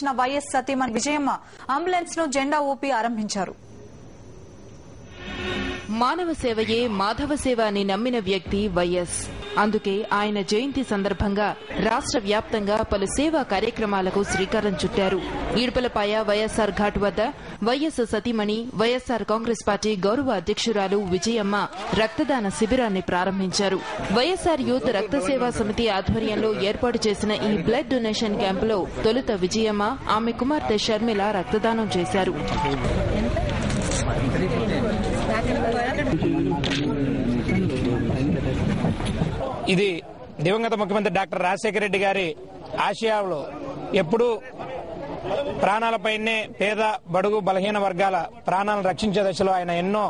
వచ్చిన వైఎస్ సతీమణి విజయమ్మ అంబులెన్స్ ను జెండా ఊపి ఆరంభించారు. మానవ సేవయే మాధవ సేవ అని నమ్మిన వ్యక్తి వైఎస్. అందుకే ఆయన జయంతి సందర్భంగా రాష్ట్ర వ్యాప్తంగా పలు సేవా కార్యక్రమాలకు శ్రీకారం చుట్టారు. ఈడుపలపాయ వైఎస్సార్ ఘాట్ వద్ద వైఎస్ సతీమణి వైఎస్సార్ కాంగ్రెస్ పార్టీ గౌరవ అధ్యక్షురాలు విజయమ్మ రక్తదాన శిబిరాన్ని ప్రారంభించారు. వైఎస్సార్ యూత్ రక్త సేవా సమితి ఆధ్వర్యంలో ఏర్పాటు చేసిన ఈ బ్లడ్ డొనేషన్ క్యాంపులో తొలుత విజయమ్మ, ఆమె కుమార్తె షర్మిల రక్తదానం చేశారు. ఇది దివంగత ముఖ్యమంత్రి డాక్టర్ రాజశేఖర రెడ్డి గారి ఆశయాలు ఎప్పుడూ ప్రాణాలపైనే పేద బడుగు బలహీన వర్గాల ప్రాణాలను రక్షించే దశలో ఆయన ఎన్నో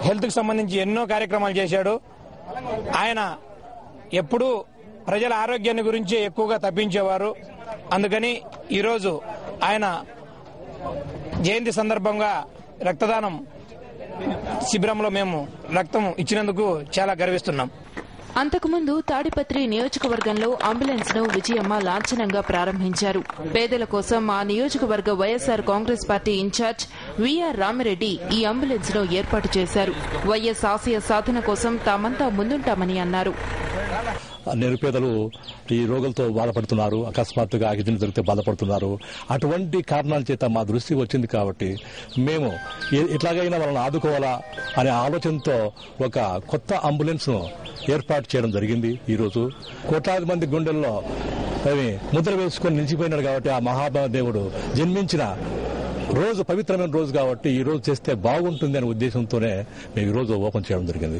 హెల్త్ కు సంబంధించి ఎన్నో కార్యక్రమాలు చేశాడు. ఆయన ఎప్పుడూ ప్రజల ఆరోగ్యాన్ని గురించి ఎక్కువగా తప్పించేవారు. అందుకని ఈరోజు ఆయన జయంతి సందర్భంగా రక్తదానం శిబిరంలో మేము రక్తం ఇచ్చినందుకు చాలా గర్విస్తున్నాం. అంతకుముందు తాడిపత్రి నియోజకవర్గంలో అంబులెన్స్ ను విజయమ్మ లాంఛనంగా ప్రారంభించారు. పేదల కోసం ఆ నియోజకవర్గ వైఎస్సార్ కాంగ్రెస్ పార్టీ ఇన్ఛార్జ్ వీఆర్ రామిరెడ్డి ఈ అంబులెన్స్ ను ఏర్పాటు చేశారు. వైఎస్ ఆశయ సాధన కోసం తామంతా ముందుంటామని అన్నారు. నిరుపేదలు ఈ రోగులతో బాధపడుతున్నారు, అకస్మాత్తుగా ఆక్సిజన్ దొరికితే బాధపడుతున్నారు. అటువంటి కారణాల చేత మా దృష్టి వచ్చింది కాబట్టి మేము ఎట్లాగైనా వాళ్ళని ఆదుకోవాలా అనే ఆలోచనతో ఒక కొత్త అంబులెన్స్ ను ఏర్పాటు చేయడం జరిగింది. ఈరోజు కోట్లాది మంది గుండెల్లో ముద్ర వేసుకొని నిలిచిపోయినాడు కాబట్టి ఆ మహాదేవుడు జన్మించిన రోజు పవిత్రమైన రోజు కాబట్టి ఈ రోజు చేస్తే బాగుంటుంది అనే ఉద్దేశంతోనే మేము ఈ రోజు ఓపెన్ చేయడం జరిగింది.